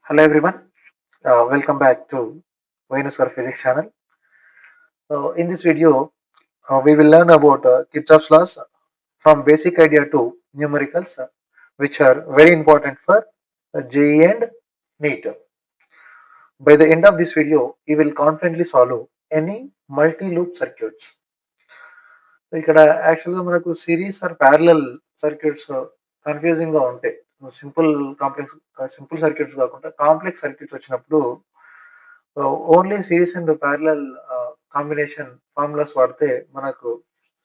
Hello everyone, welcome back to Venus or Physics channel. In this video, we will learn about Kirchhoff's laws from basic idea to numericals, which are very important for JEE and NEET. By the end of this video, you will confidently solve any multi-loop circuits. ఇక్కడ యాక్చువల్గా మనకు series or parallel circuits confusing గా ఉంటాయి. Simple circuits కాకుండా complex circuits వచ్చినప్పుడు only series and parallel combination formulas వాడితే మనకు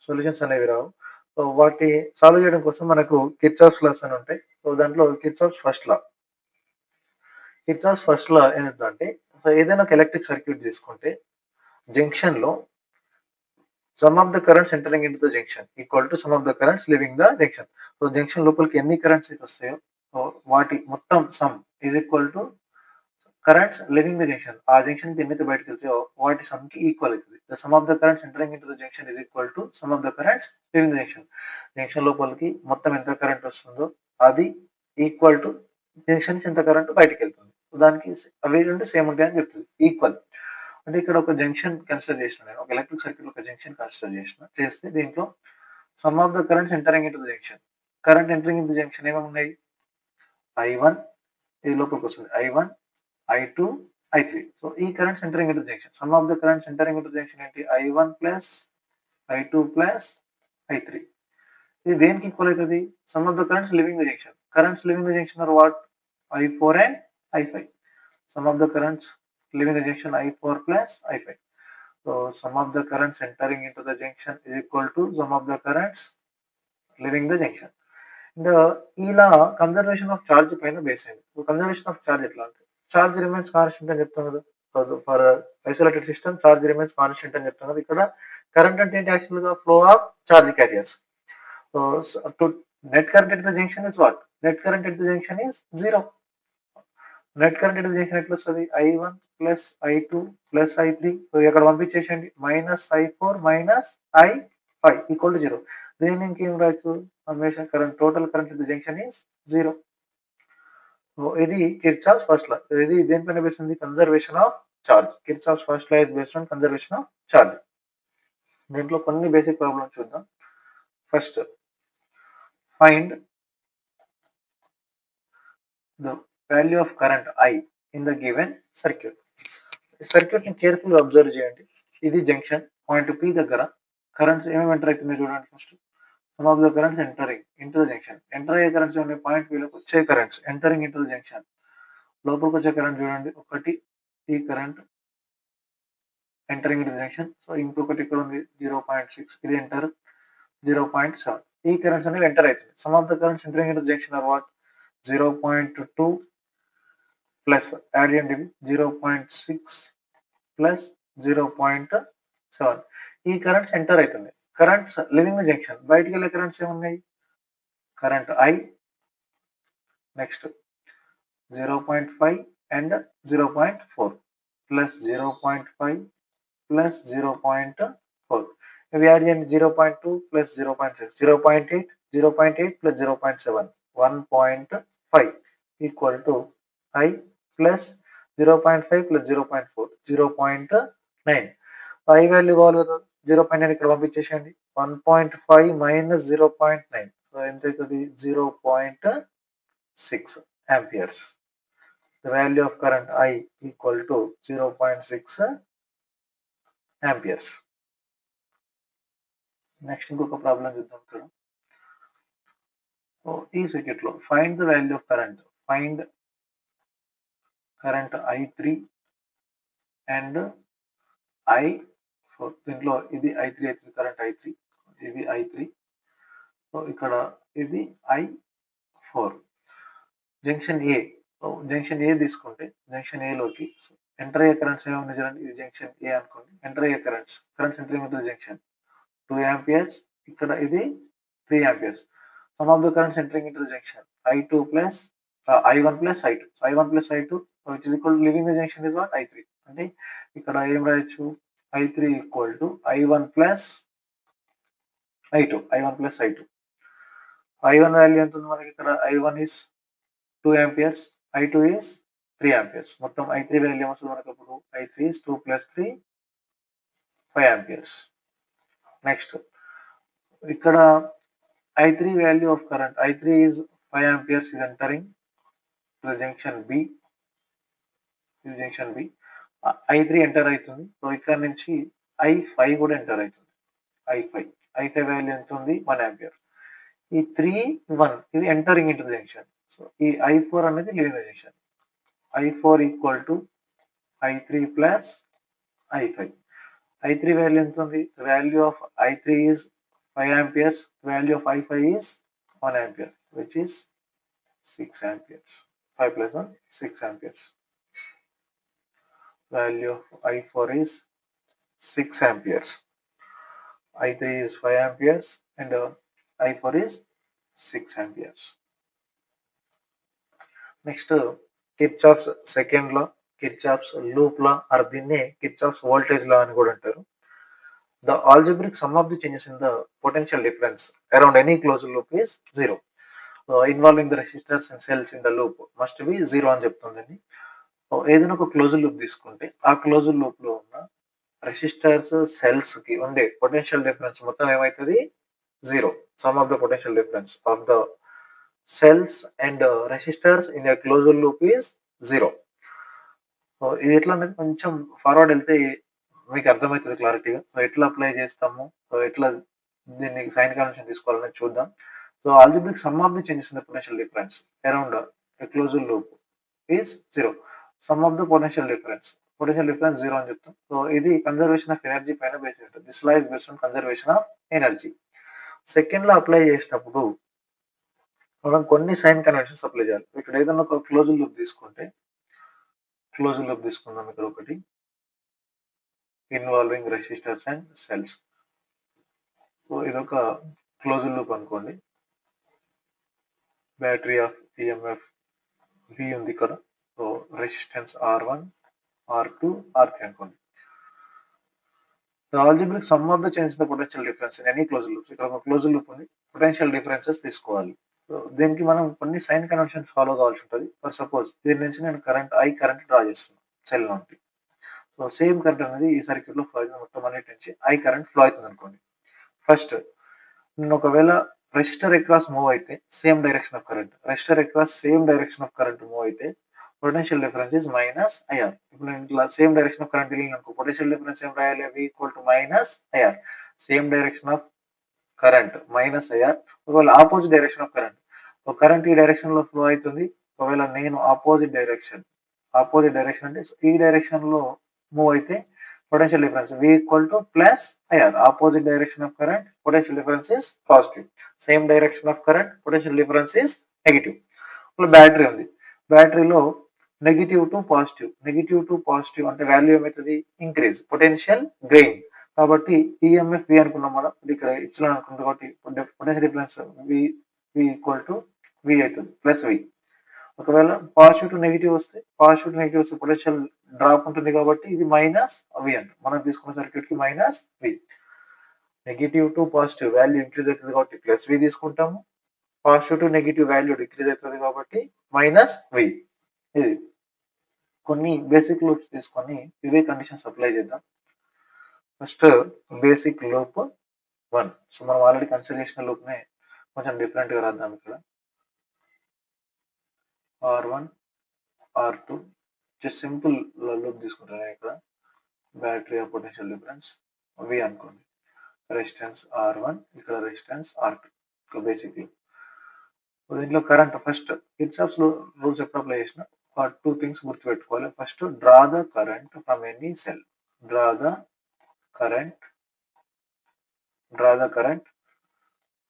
solutions అనేవి రావు. సో వాటి సాల్వ్ చేయడం కోసం మనకు కిర్చాఫ్స్ లాస్ అని ఉంటాయి. సో దాంట్లో కిర్చాఫ్స్ ఫస్ట్ లా ఏంటంటే, సో ఏదైనా ఒక ఎలక్ట్రిక్ సర్క్యూట్ తీసుకుంటే జంక్షన్ లో some of the currents entering in the junction equal to some of the currents leaving the junction. So junction లోపలికి ఎన్ని కరెంట్స్ అయితే వస్తాయో వాటి మొత్తం some is equal to currents leaving the junction. ఆ junction కి ఎన్నైతే బయటకు వెళ్తాయో వాటి సమ్ కి ఈక్వల్ అవుతుంది. The sum of the currents entering in the junction is equal to some of the currents leaving the junction. Junction లోపలికి మొత్తం ఎంత కరెంట్ వస్తుందో అది ఈక్వల్ టు జంక్షన్ నుంచి ఎంత కరెంట్ బయటకు వెళ్తుంది. దానికి అవి రెండు సేమ్ ఉంటాయని చెప్తుంది, ఈక్వల్. అంటే ఇక్కడ ఒక జంక్షన్ కన్సిడర్ చేసిన, నేను ఒక ఎలక్ట్రిక్ సర్క్యూట్ ఒక జంక్షన్ కన్సిడర్ చేస్తే దీంట్లో some of the currents entering in the junction, current entering in the junction ఏమేమి ఉన్నాయి? I1 ఇది లోపలికి వస్తుంది, I1, I2, I3. సో ఈ currents entering in the junction, some of the currents entering in the junction ఏంటి? I1 plus I2 plus I3. ఇది దేనికి equal అవుతుంది? Sum of the currents leaving the junction. Currents leaving the junction are what? I4 and I5. Sum of the currents leaving the junction I4 plus I5. So sum of the currents entering into the junction is equal to sum of the currents leaving the junction. ఇలా conservation of charge పైన base అయింది. Conservation of charge ఎట్లా అంటే, charge remains constant అని చెప్తాం కదా. For isolated system charge remains constant అని చెప్తాం కదా. ఇక్కడ కరెంట్ అంటే ఏంటి? యాక్చువల్ గా flow of charge carriers. So net current at the junction is what? Net current at the junction is 0. Net current at the junction ఎట్లా వస్తుంది? I1 plus I2 plus I3. ఇక్కడ పంపించేసేయండి, -I4 -I5 ఈక్వల్ టు 0. దీన్ని ఇంకేం రాయొచ్చు? Summation current, total current at the junction is 0. ఇది Kirchhoff's first లా. ఇది దేనిపైన base ఉంది? Conservation of charge. Kirchhoff's first law is based on conservation of charge. దీంట్లో కొన్ని బేసిక్ ప్రాబ్లమ్స్ చూద్దాం. First, find the value of current I in the given circuit. Circuit ని careful గా observe చేయండి. ఇది జంక్షన్ పాయింట్ P దగ్గర currents ఏమేమి enter అవుతుంది చూడండి. First some of the currents entering into the junction. Enter అయ్యే కరెంట్స్ ఏమన్నా? పాయింట్ P లోకి వచ్చే currents entering into the junction. లోపలికి వచ్చే కరెంట్ చూడండి, ఒకటి ఈ current entering into the junction. So ఇంకొకటి ఇక్కడ ఉంది 0.6, ఇది ఎంటర్ 0.7. ఈ కరెంట్స్ అనేవి ఎంటర్ అవుతుంది. Sum of the currents entering into the junction are what? 0.2 plus add చేయండి 0.6 ప్లస్ 0.7. ఈ కరెంట్స్ ఎంటర్ అవుతుంది. కరెంట్స్ లివింగ్ ద జంక్షన్, బయటికి వెళ్ళే కరెంట్స్ ఏమున్నాయి? Current I, next 0.5 and 0.4 plus 0.5 plus 0.4. ఇవి యాడ్ చేయండి, 0.2 plus 0.6, 0.8, 0.8 plus 0.7, 1.5 equal to I plus 0.5 plus 0.4, 0.9. I value కావాలి కదా, 0.9 ఇక్కడ పంపించేసేయండి. 1.5 మైనస్ 0.9, సో ఎంత అవుతుంది? 0.6 amperes. The value of current I equal to 0.6 amperes. Next ఇంకొక ప్రాబ్లం చూద్దాం. ఇక్కడ ఈ సర్క్యూట్ లో find the value of current. Find current I3 and I4. దీంట్లో ఇది I3 అవుతుంది, కరెంట్ I3, ఇది I3. సో ఇక్కడ ఇది I4. జంక్షన్ ఏ, జంక్షన్ ఏ తీసుకుంటే జంక్షన్ ఏ లోకి ఎంటర్ అయ్యే కరెంట్స్ ఏమైనా చూడండి. ఇది జంక్షన్ ఏ అనుకోండి. ఎంటర్ అయ్యే currents entering into junction 2 amperes, ఇక్కడ ఇది 3 amperes. Some of the currents entering into junction I2 plus I1 plus I2. I1 plus I2 which is equal to living the junction is what? I3. అంటే ఇక్కడ ఏం రాయొచ్చు? I3 equal to I1 plus I2. I1 plus I2. I1 value ఎంత ఉంది మనకి? ఇక్కడ I1 is 2 amperes, I2 is 3 amperes. మొత్తం I3 value ఏమొస్తుంది మనకు అప్పుడు? I3 is 2 plus 3 5 amperes. Next ఇక్కడ I3 value of current, I3 is 5 amperes is entering to the junction B. ఇది జంక్షన్ బి. I3 ఎంటర్ అవుతుంది. సో ఇక్కడ నుంచి I5 కూడా ఎంటర్ అవుతుంది. I5 వాల్యూ ఎంత ఉంది? 1 ఆంపియర్. ఈ 3, 1 ఇవి entering into the junction. So ఈ I4 అనేది leaving the junction. I4 equal to I3 plus I5. I3 value ఎంత ఉంది? Value of I3 is 5 amperes. Value of I5 is 1 ampere, which is 6 amperes. 5 plus 1, 6 amperes. Value of I4 is 6 amperes. I3 is 5 amperes and I4 is 6 amperes. Next, Kirchhoff's second law, Kirchhoff's loop law, or దీన్నే Kirchhoff's voltage law అని కూడా అంటారు. The algebraic sum of the changes in the potential difference around any closed loop is 0. Involving the resistors and cells in the loop must be 0 అని చెప్తుందండి. ఏదైనా ఒక closed loop తీసుకుంటే ఆ క్లోజ్డ్ లూప్ లో ఉన్న రెసిస్టర్స్ సెల్స్ కి ఉండే పొటెన్షియల్ డిఫరెన్స్ మొత్తం ఏమవుతుంది? 0. Some of the potential difference of the cells and resistors in a closed loop is 0. ఇది ఎట్లా అనేది కొంచెం ఫార్వర్డ్ వెళ్తే మీకు అర్థమవుతుంది క్లారిటీగా. సో ఎట్లా అప్లై చేస్తాము, సో ఎట్లా దీన్ని సైన్ కన్వెన్షన్ తీసుకోవాలని చూద్దాం. So algebraic some of the changes in the potential difference around a closed loop is 0. Some of the potential difference 0 అని చెప్తాం. సో ఇది కన్జర్వేషన్ ఆఫ్ ఎనర్జీ పైన బేస్ ఉంటుంది. This law is based on conservation of energy. Second లో apply చేసినప్పుడు మనం కొన్ని sign conventions apply చేయాలి. ఇక్కడ ఏదైనా ఒక క్లోజ్డ్ లూప్ తీసుకుంటే, క్లోజ్డ్ లూప్ తీసుకుందాం. ఇక్కడ ఒకటి involving resistors and cells. So ఇదొక క్లోజ్డ్ లూప్ అనుకోండి. బ్యాటరీ ఆఫ్ ఈఎంఎఫ్ వి ఉంది ఇక్కడ. So resistance R1, R2, R3 అనుకోండి. The algebraic sum of the changes in the potential difference in any closed loop. ఇక్కడ ఒక క్లోజ్డ్ లూప్ ఉంది, potential differences తీసుకోవాలి. So దీనికి మనం కొన్ని సైన్ కన్వెన్షన్స్ ఫాలో కావాల్సి ఉంటుంది. ఫర్ సపోజ్ దీని నుంచి నేను కరెంట్ డ్రా చేస్తున్నాను సెల్ నుండి. సో సేమ్ కరెంట్ అనేది ఈ సర్క్యూట్ లో ఫ్లో అవుతుంది. మొత్తం అన్నిటి నుంచి I కరెంట్ ఫ్లో అవుతుంది అనుకోండి. ఫస్ట్ నేను ఒకవేళ రెసిస్టర్ అక్రాస్ మూవ్ అయితే same direction of current, resistor across same direction of current move అయితే పొటెన్షియల్ డిఫరెన్స్ ఇస్ -IR. ఇప్పుడు నేను ఇట్లా సేమ్ డైరెక్షన్ ఆఫ్ కరెంట్ వెళ్ళిన అనుకో, పొటెన్షియల్ డిఫరెన్స్ ఏం రాయాలి? V equal to -IR. Same direction of current -IR. ఒకవేళ ఆపోజిట్ డైరెక్షన్ ఆఫ్ కరెంట్, ఒక కరెంట్ ఈ డైరెక్షన్ లో ఫ్లో అవుతుంది. ఒకవేళ నేను ఆపోజిట్ డైరెక్షన్ అంటే ఈ డైరెక్షన్ లో మూవ్ అయితే potential difference V equal to +IR. Opposite direction of current, potential difference is positive. Same direction of current, potential difference is negative. Battery ఉంది, బ్యాటరీలో నెగిటివ్ టు పాజిటివ్ అంటే వాల్యూ ఏమవుతుంది? Increase, potential gain. కాబట్టి EMF V అనుకున్నాం మనం, ఇక్కడ ఇచ్చిన అనుకుంటాం. కాబట్టి potential difference V equal to V అవుతుంది +V. ఒకవేళ పాజిటివ్ టు నెగిటివ్ వస్తే పొటెన్షియల్ డ్రాప్ ఉంటుంది. కాబట్టి ఇది -V అంట. మనం తీసుకున్న సర్క్యూట్ కి -V. Negative to positive value increase అవుతుంది కాబట్టి +V తీసుకుంటాము. Positive to negative value decrease అవుతుంది కాబట్టి -V. ఇది కొన్ని బేసిక్ లూప్స్ తీసుకొని ఇవే కండిషన్స్ అప్లై చేద్దాం. First basic loop 1. సో మనం ఆల్రెడీ కన్సిడర్ చేసిన లూప్ నే కొంచెం డిఫరెంట్ గా రాద్దాం. ఇక్కడ R1, R2 just simple loop తీసుకుంటాను. ఇక్కడ battery of potential difference V అనుకోండి, రెసిస్టెన్స్ R1, ఇక్కడ రెసిస్టెన్స్ R2. Basic loop. దీంట్లో కరెంట్ ఫస్ట్ కిర్చాఫ్స్ రూల్స్ ఎప్పుడు అప్లై చేసిన 2 థింగ్స్ గుర్తుపెట్టుకోవాలి. First draw the current from any cell, draw the current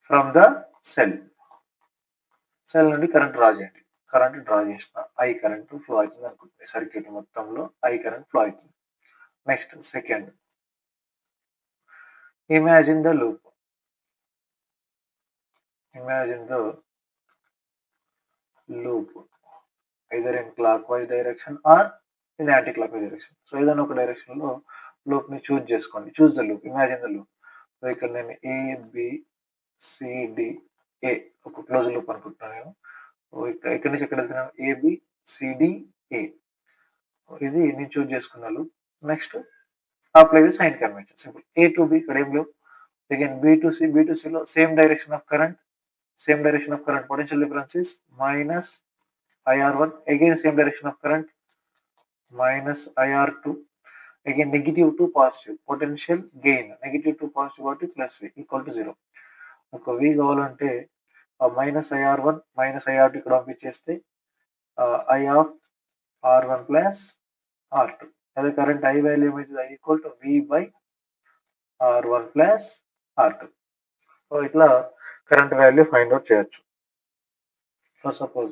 from the cell నుండి current draw చేయండి. Current draw చేసిన I current flow అవుతుంది అనుకుంటుంది. సర్క్యూట్ మొత్తంలో I కరెంట్ ఫ్లో అవుతుంది. Next second, imagine the loop, either in clockwise direction or in anti-clockwise direction. So ఏదైనా ఒక direction లో లూప్ ని చూజ్ చేసుకోండి. Choose the loop, imagine the loop. So ఇక్కడ నేను ABCDA ఒక క్లోజ్ లూప్ అనుకుంటున్నాను. నేను ఇక్కడ నుంచి ఎక్కడ వెళ్తున్నాను? ABCDA. ఇది నేను చూజ్ చేసుకున్నాను. Next apply the sign convention. Simple. A to B ఇక్కడ ఏం లేవు. Again B to C, B to C లో same direction of current, potential difference is minus IR1. Again same direction of current minus IR2. Again negative to positive, potential gain negative to positive కాబట్టి plus V equal to 0. ఒక V కావాలంటే minus IR1 minus IR2 ఇక్కడ పంపించేస్తే I of R1 plus R2. అదే current I value ఏమైతుంది? I equal to V by R1 plus R2. So ఇట్లా current value find out చేయొచ్చు. For suppose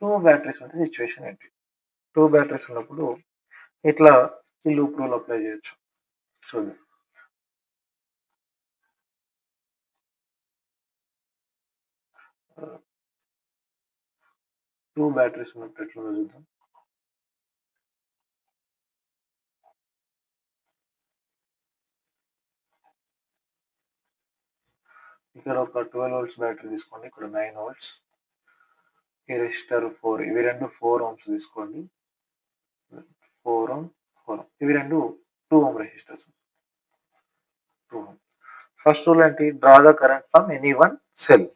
2 batteries ఉంటే situation ఏంటి? 2 batteries ఉన్నప్పుడు ఇట్లా ఈ లూప్ రూల్ అప్లై చేయొచ్చు. చూడండి. 2 బ్యాటరీస్ ఉన్నప్పుడు ఎట్లా చూద్దాం. ఇక్కడ ఒక 12 వోల్ట్స్ బ్యాటరీ తీసుకోండి. ఇక్కడ 9 వోల్ట్స్. ఈ రెసిస్టర్ 4, ఇవి రెండు 4 ohms తీసుకోండి. 4 ohm 4 ohm. ఇవి రెండు 2 ohm resistors. 2 ohm. First rule ఏంటి? Draw the current from any one cell.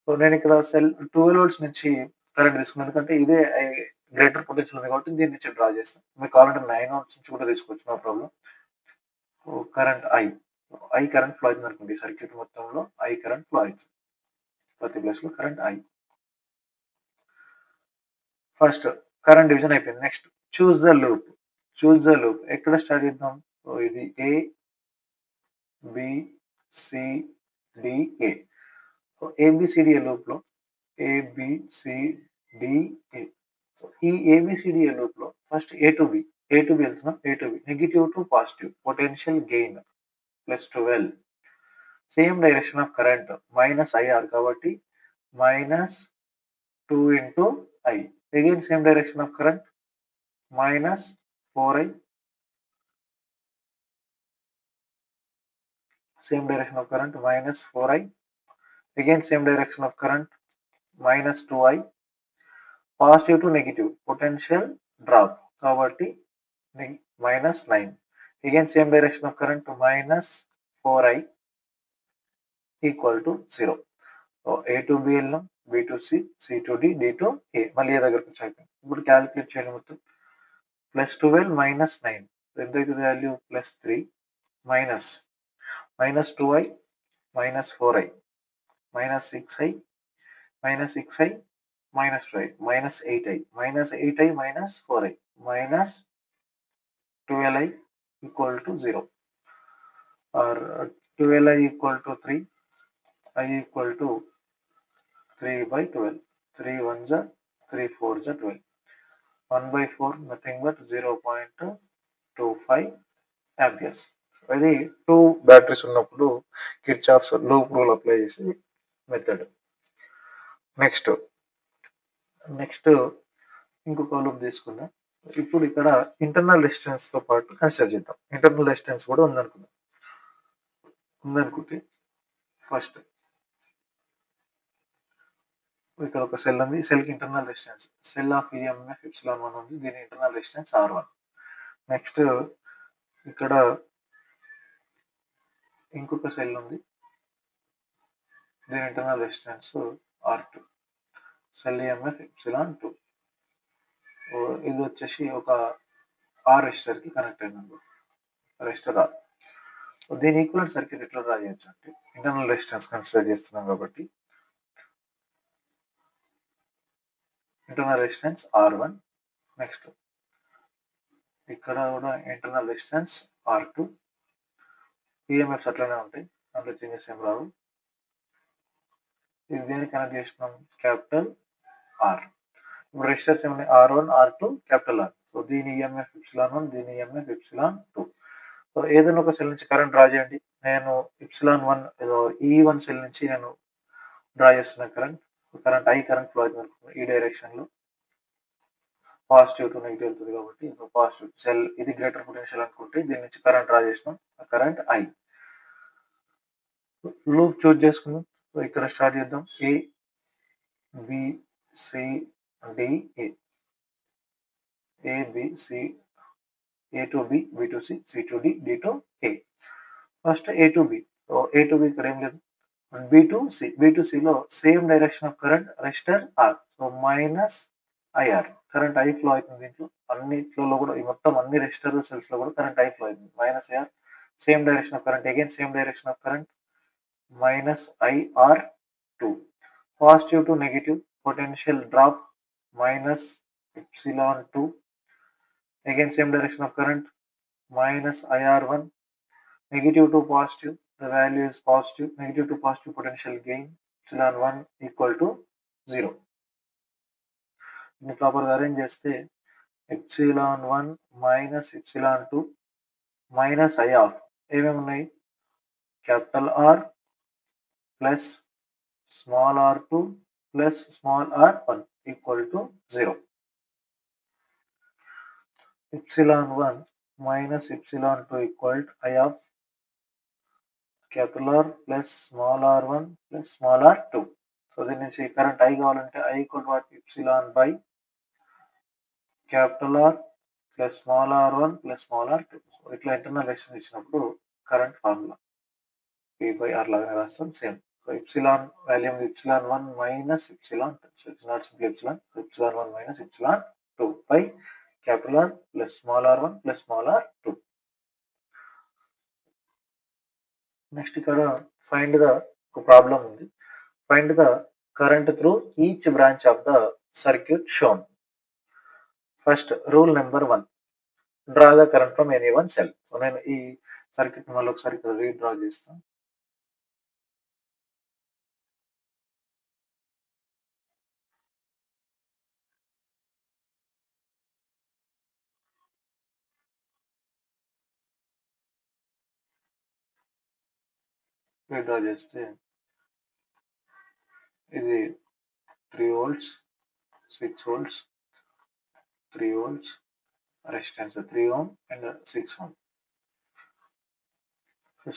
So నేను ఇక్కడ సెల్ 12 వోల్ట్స్ నుంచి కరెంట్ తీసుకున్నాను, ఎందుకంటే ఇదే గ్రేటర్ పొటెన్షియల్ ఉంది కాబట్టి దీని నుంచి డ్రా చేస్తాను. మీకు కావాలంటే 9 ohms నుంచి కూడా తీసుకోవచ్చు, no problem. Current I current flow అవుతుంది అనుకోండి. సర్క్యూట్ మొత్తంలో I కరెంట్ ఫ్లో అవుతుంది. ప్రతి ప్లేస్ లో current I. First current division అయిపోయింది. Next choose the loop. ఎక్కడ స్టార్ట్ చేద్దాం? ఇది A B C D A. ABCDA loop లో ABCDA. సో ఈ ABCDA లూప్ లో ఫస్ట్ A to B వెళ్తున్నాం. A to B negative to positive, potential gain plus 12. Same direction of current minus IR కాబట్టి minus 2 into I. Again same direction of current minus 4I. Same direction of current minus 4I. Again same direction of current minus 2I. Positive to negative, potential drop కాబట్టి minus 9. Again same direction of current minus 4I equal to 0. A to B వెళ్ళాం, B to C, C to D, D to A. మళ్ళీ ఏ దగ్గరకు వచ్చి అయిపోయింది. ఇప్పుడు calculate చేయాలి మొత్తం. Plus 12 minus 9 ఎంత అవుతుంది value? Plus 3 minus 2I minus 4I minus 6I minus 6I minus 2I minus 8I minus 4I minus 12I equal to 0. Or 12I equal to 3, I equal to 3 by 12. 3 1s are 3 4s are 12. 1 by 4 nothing but 0.25 amperes. అది 2 batteries ఉన్నప్పుడు Kirchhoff's loop rule apply చేసే method. Next ఇంకొక loop తీసుకుందాం. ఇప్పుడు ఇక్కడ internal resistance తో పాటు consider చేద్దాం. ఇంటర్నల్ రెసిస్టెన్స్ కూడా ఉందనుకుంటే ఫస్ట్ ఇక్కడ ఒక సెల్ ఉంది. సెల్ కి internal resistance cell of EMF ε1 ఉంది. దీని ఇంటర్నల్ రెసిస్టెన్స్ R1. నెక్స్ట్ ఇక్కడ ఇంకొక సెల్ ఉంది. దీని internal resistance R2. Cell EMF ε2. ఇది వచ్చేసి ఒక R రెసిస్టర్ కి కనెక్ట్ అయింది. Resistor R. దీని ఈక్వలెంట్ సర్క్యూట్ ఎట్లా డ్రా చేయొచ్చు అంటే ఇంటర్నల్ రెసిస్టెన్స్ కన్సిడర్ చేస్తున్నాం కాబట్టి ఇంటర్నల్ రెసిస్టెన్స్ R1. నెక్స్ట్ ఇక్కడ కూడా ఇంటర్నల్ రెసిస్టెన్స్ R2. EMFs అట్లనే ఉంటాయి, అందులో చేంజెస్ ఏం రావు. ఇది దేనికి కనెక్ట్ చేసినాం? Capital R. ఇప్పుడు రెసిస్టర్స్ ఏమన్నాయి? R1 R2 capital R. So దీని EMF ε1, దీని EMF ε2. సో ఏదైనా ఒక సెల్ నుంచి కరెంట్ డ్రా చేయండి. నేను ε1 E1 సెల్ నుంచి నేను డ్రా చేస్తున్న కరెంట్ I కరెంట్ ఫ్లో అవుతుంది అనుకున్నాను. ఈ డైరెక్షన్ లో పాజిటివ్ టు నెగిటివ్ వెళ్తుంది కాబట్టి పాజిటివ్ సెల్ ఇది గ్రేటర్ పొటెన్షియల్ అనుకుంటే దీని నుంచి కరెంట్ డ్రా చేసినాం. Current I. లూప్ చూజ్ చేసుకుందాం. సో ఇక్కడ స్టార్ట్ చేద్దాం. A B C D A. A, B, C, A to B, B to C, C to D, D to A. First A to B. So A to B ఇక్కడ ఏం లేదు. B to C. B to C లో same direction of current resistor R. So minus IR. Current I flow అవుతుంది దీంట్లో. అన్ని ఫ్లోలో కూడా ఈ మొత్తం అన్ని రెసిస్టర్ సెల్స్ లో కూడా కరెంట్ I ఫ్లో అవుతుంది. Minus IR. Same direction of current again same direction of current minus IR2. Positive to negative potential drop minus epsilon 2. Again same direction of current minus IR1. Negative to positive, the value is positive. Negative to positive potential gain epsilon 1 equal to 0. దీన్ని ప్రాపర్గా arrange చేస్తే epsilon 1 minus epsilon 2 minus I of ఏమేమి ఉన్నాయి, capital R plus small r2 plus small r1 equal to 0. Epsilon 1 minus epsilon 2 equal to I of capital R plus small r1 plus small r2. So దీని నుంచి current I కావాలంటే I equal to what? Epsilon by capital R plus small r1 plus small r2. So ఇట్లా internal resistance ఇచ్చినప్పుడు current formula P by R లాగానే రాస్తాం same. So epsilon value epsilon 1 minus epsilon 2. So it's not simply epsilon. So epsilon 1 minus epsilon 2 by capital R plus small r1 plus small r2. Next ఇక్కడ find the ఒక problem ఉంది. Find the current through each branch of the circuit shown. First rule number 1, draw the current from any one cell. So నేను ఈ circuit మళ్ళీ ఒకసారి ఇక్కడ redraw చేస్తాను. Redraw చేస్తే ఇది 3 volts, 6 volts, 3 volts, resistance 3 ohm and 6 ohm.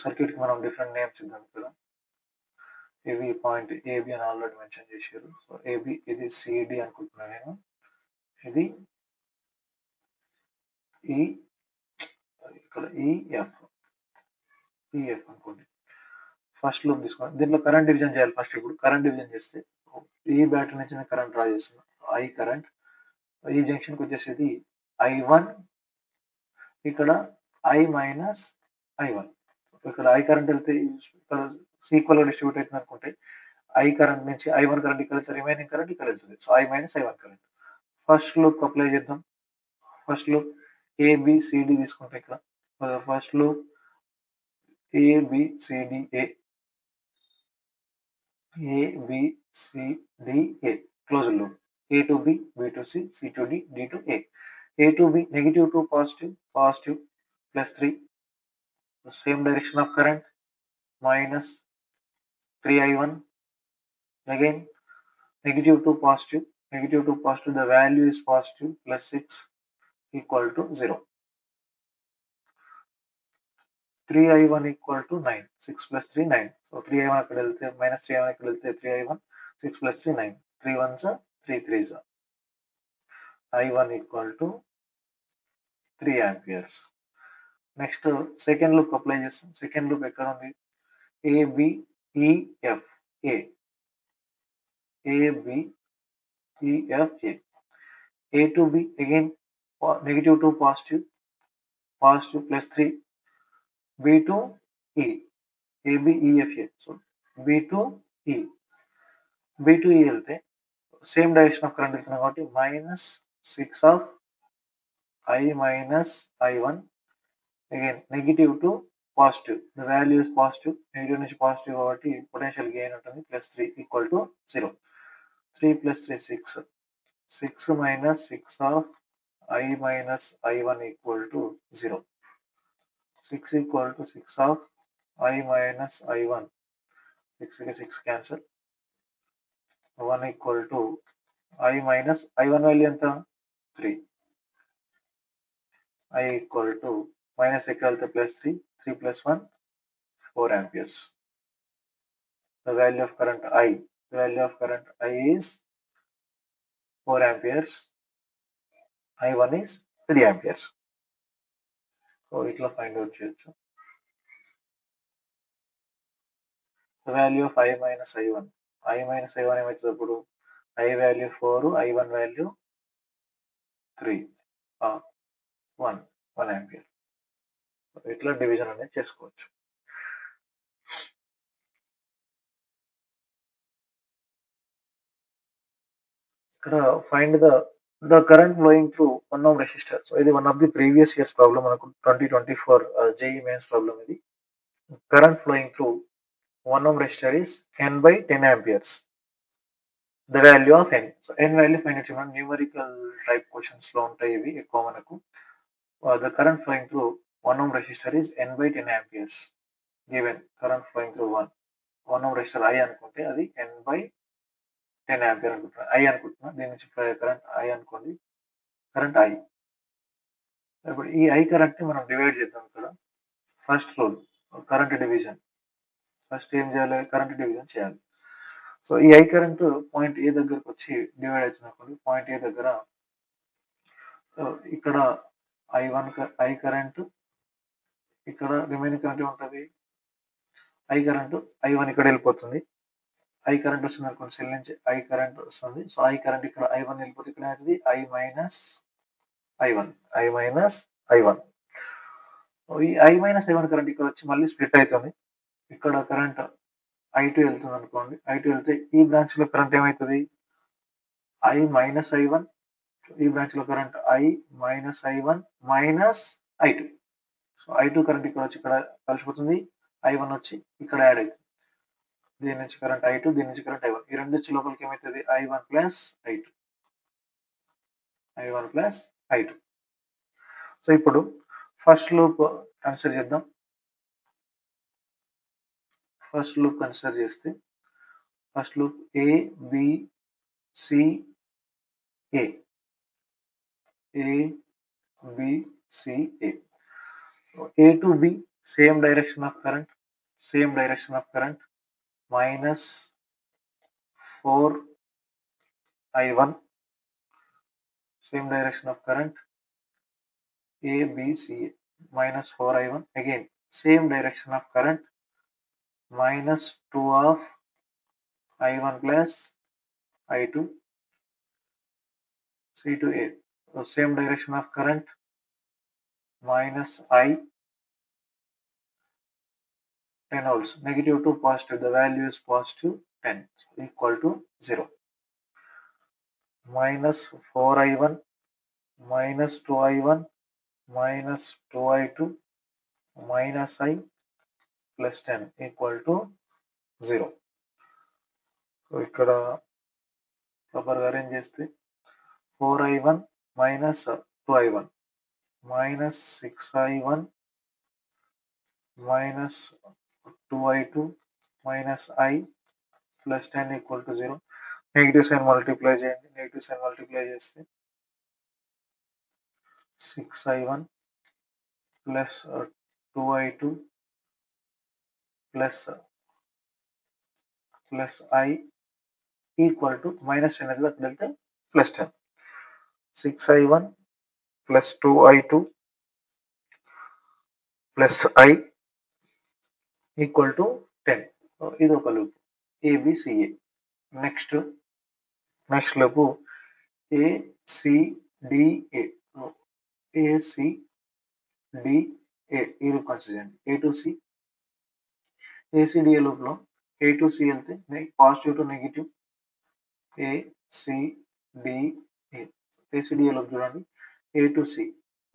Circuit కి మనం డిఫరెంట్ నేమ్స్ ఇద్దాం ఇక్కడ. ఇవి పాయింట్ ఏబి అని ఆల్రెడీ మెన్షన్ చేశారు. సో ఏబి, ఇది సిడి అనుకుంటున్నాను నేను, ఇది ఈ ఇక్కడ ఈఎఫ్ అనుకోండి. ఫస్ట్ లూప్ తీసుకోండి. దీంట్లో కరెంట్ డివిజన్ చేయాలి ఫస్ట్. ఇప్పుడు కరెంట్ డివిజన్ చేస్తే ఈ బ్యాటరీ నుంచి నేను కరెంట్ డ్రా చేస్తున్నాను. ఐ కరెంట్ ఈ జంక్షన్కి వచ్చేసేది I1, ఇక్కడ I మైనస్ I1. ఇక్కడ ఐ కరెంట్ వెళ్తే ఇక్కడ ఈక్వల్ గా డిస్ట్రిబ్యూట్ అవుతుంది అనుకుంటే ఐ కరెంట్ నుంచి I1 కరెంట్ ఇక్కడ వెళ్తే రిమైనింగ్ కరెంట్ ఇక్కడ వెళ్తుంది. So I minus I1 current. First loop apply చేద్దాం. ఫస్ట్ లూప్ ఏబిసిడి తీసుకుంటే ఇక్కడ first loop ABCDA ABCDA closed loop. A to B, B to C, C to D, D to A. A to B, negative to positive, positive plus 3. The same direction of current, minus 3I1. Again, negative to positive, the value is positive, plus 6 equal to 0. 3I1 equal to 9. 6 plus 3, 9. So 3I1 అక్కడ వెళ్తే minus 3I1 ఇక్కడ వెళ్తే 3I1, 6 plus 3, 9. 3 ones are 3 threes are. I1 equal to 3 amperes. Next second loop apply చేస్తాం. Second loop ఎక్కడ ఉంది? ABEF A to B again negative to positive plus 3. B to E ABEFA. So B to ఈ వెళ్తే same direction of current వెళ్తున్నాం కాబట్టి minus 6 of I minus I1. Again, negative to positive. The value is positive. Negative నుంచి positive కాబట్టి potential gain ఉంటుంది plus 3 equal to 0. 3 plus 3 6. 6 minus 6 of I minus I1 equal to 0. 6 equal to 6 of I minus I1. 6 కి 6 cancel. 1 equal to I minus I1 value ఎంత? 3. I equal to minus equal to plus 3. 3 plus 1, 4 amperes. The value of current I is 4 amperes. I1 is 3 amperes. So ఇట్లా find out చేయొచ్చు. Value of I minus I1. I minus I1 ఏమవుతుంది అప్పుడు? I value 4, I1 value 3, 1 ampere. ఇట్లా division అనేది చేసుకోవచ్చు. ఇక్కడ find the current flowing through 1 ohm resistor. So ఇది one of the previous years problem మనకు 2024 JEE మెయిన్స్ ప్రాబ్లమ్ ఇది. Current flowing through 1 ohm resistor is n by 10 amperes. The value of n. So n value find out చేయమని numerical type questions లో ఉంటాయి ఇవి ఎక్కువ మనకు. The current flowing through 1 ohm resistor is n by 10 amperes. Given current flowing through 1 ohm resistor I అనుకుంటే అది n by 10 ampere అనుకుంటున్నా. I అనుకుంటున్నా. దీని నుంచి కరెంట్ I అనుకోండి. Current I. ఇప్పుడు ఈ I కరెంట్ ని మనం డివైడ్ చేద్దాం ఇక్కడ. First rule current division. First ఏం చేయాలి? కరెంట్ డివిజన్ చేయాలి. సో ఈ I కరెంట్ పాయింట్ ఏ దగ్గరకు వచ్చి డివైడ్ అవుతుంది అనుకోండి. పాయింట్ ఏ దగ్గర ఇక్కడ I కరెంట్, ఇక్కడ రిమైనింగ్ కరెంట్ ఉంటుంది. I కరెంట్ I1 ఇక్కడ వెళ్ళిపోతుంది. I కరెంట్ వస్తుంది అనుకోండి, సెల్ నుంచి I కరెంట్ వస్తుంది. సో I కరెంట్ ఇక్కడ I1 వెళ్ళిపోతే ఇక్కడ అవుతుంది I మైనస్ I1. ఈ I మైనస్ I1 కరెంట్ ఇక్కడ వచ్చి మళ్ళీ స్ప్లిట్ అవుతుంది. ఇక్కడ కరెంట్ I2 వెళ్తుంది అనుకోండి. I2 వెళ్తే ఈ బ్రాంచ్ లో కరెంట్ ఏమవుతుంది? I minus I1. ఈ బ్రాంచ్ లో current I minus I1 minus I2. So I2 current ఇక్కడ వచ్చి ఇక్కడ కలిసిపోతుంది. I1 వచ్చి ఇక్కడ యాడ్ అవుతుంది. దీని నుంచి కరెంట్ I2, దీని నుంచి కరెంట్ I1. ఈ రెండు వచ్చి లోపలికి ఏమవుతుంది? I1 plus I2. సో ఇప్పుడు ఫస్ట్ లూప్ కన్సిడర్ చేద్దాం. ఫస్ట్ లూప్ కన్సిడర్ చేస్తే first loop A B C A to B same direction of current minus 4I1, same direction of current A B C A minus 4I1, again same direction of current minus 2 of I1 plus I2 C to A. So same direction of current minus I 10 volts, negative to positive, the value is positive 10, equal to 0. Minus 4I1 minus 2I1 minus 2I2 minus I plus 10 equal to 0. So ఇక్కడ ప్రాపర్గా arrange చేస్తే 4I1 minus 2I1 minus 6I1 minus 2I2 minus I plus 10 equal to 0. Negative sign multiply చేయండి. Negative sign multiply చేస్తే 6I1 plus 2I2 plus I equal to minus 10 అనేది అక్కడ వెళ్తే plus 10. 6I1 plus 2I2 plus I equal to 10. ఇది ఒక loop ABCA. Next loop ACDA. ఈ loop consider చేయండి. A to C ACDA loop లో A to C వెళ్తే positive to negative ACDA loop చూడండి. A to C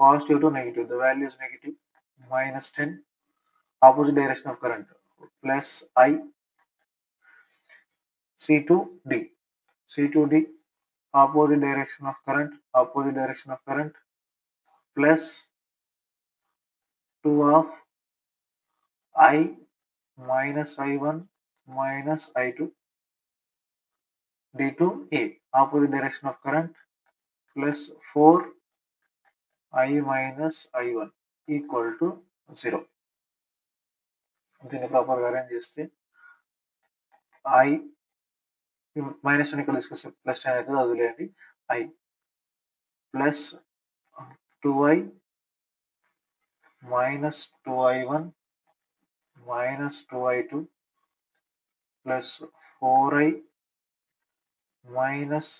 positive to negative, the value is negative, minus 10, opposite direction of current plus I. C to D opposite direction of current plus 2 of I minus I1 minus I2. D to A opposite direction of current plus 4 I minus I1 equal to 0. దీన్ని ప్రాపర్గా arrange చేస్తే I minus ఇక్కడ తీసుకొస్తే plus 10 అవుతుంది, వదిలేయండి. I plus 2i minus 2i1 minus 2i2 plus 4i minus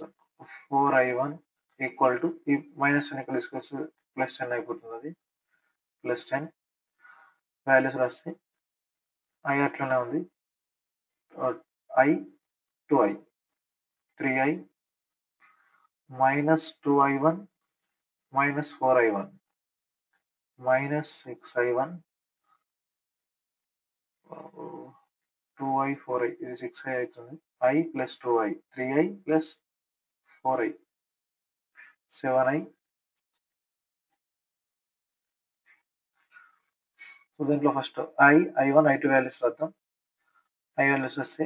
4i1 equal to ఈ minus ఇక్కడ తీసుకొస్తే ప్లస్ 10 అయిపోతుంది. అది ప్లస్ 10 వాల్యూస్ రాస్తే ఐ అట్లనే ఉంది. I 2i 3i minus 2i1 minus 4i1 minus 6i1 2i 4i ఇది 6i అవుతుంది. I plus 2i 3i plus 4i 7i. So దీంట్లో ఫస్ట్ i1 i2 వాల్యూస్ రాద్దాం. i వాల్యూస్ వస్తే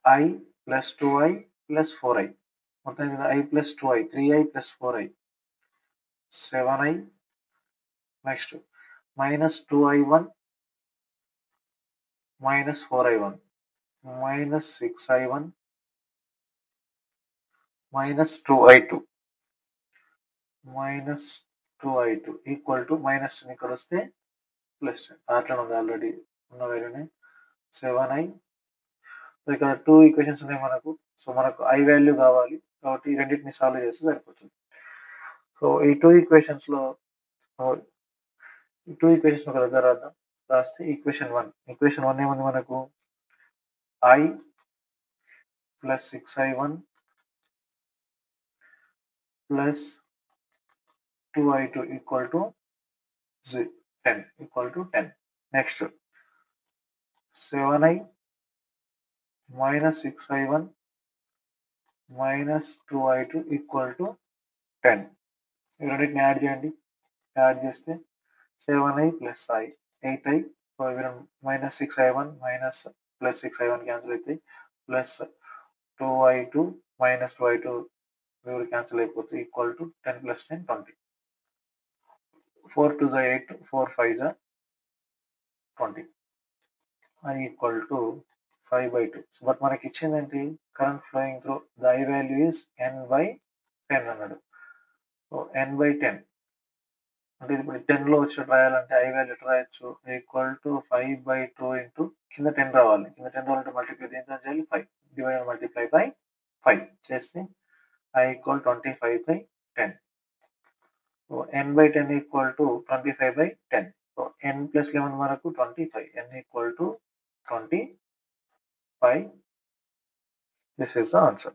i plus 2i plus 4i మొత్తం మీద i plus 2i 3i plus 4i 7i. Next minus 2i1 minus 4i1 minus 6i1 minus 2i2 minus 2i2 equal to minus 10 ఇక్కడ వస్తే plus 10 అట్లా ఉంది already ఉన్న వాల్యూనే 7i. ఇక్కడ 2 equations ఉన్నాయి మనకు. సో మనకు i వాల్యూ కావాలి కాబట్టి ఈ రెండింటిని సాల్వ్ చేస్తే సరిపోతుంది. సో ఈ 2 ఈక్వేషన్స్ లో ఒక దగ్గర రాద్దాం. రాస్తే ఈక్వేషన్ 1 ఏముంది మనకు i plus 6i1 plus 2i2 equal to 10. Next 7i minus 6i1 minus 2i2 equal to 10. ఈ రెండింటిని యాడ్ చేయండి. యాడ్ చేస్తే 7i plus i 8i. So minus 6i1 minus plus 6i1 cancel అవుతాయి. Plus 2i2 minus 2i2 cancel అయిపోతుంది. Equal to 10 plus 10 20. 4 2s 8 4 5s 20. I equal to 5/2. But మనకి ఇచ్చింది ఏంటి current flowing through the I value is n/10 అన్నాడు. So n/10 అంటే ఇప్పుడు 10 లో వచ్చినట్టు రాయాలంటే I వాల్యూ ఎట్లా రాయొచ్చు ఈక్వల్ టు 5/2 ఇంటూ కింద 10 రావాలి. కింద 10 రావాలంటే మల్టిప్లై దేంతో చేయాలి 5 డివైడ్ మల్టిప్లై బై 5 చేస్తే I equal 25/10. So n/10 equal to 25/10. So n plus 11 మనకు 25. n equal to 25. This is the answer.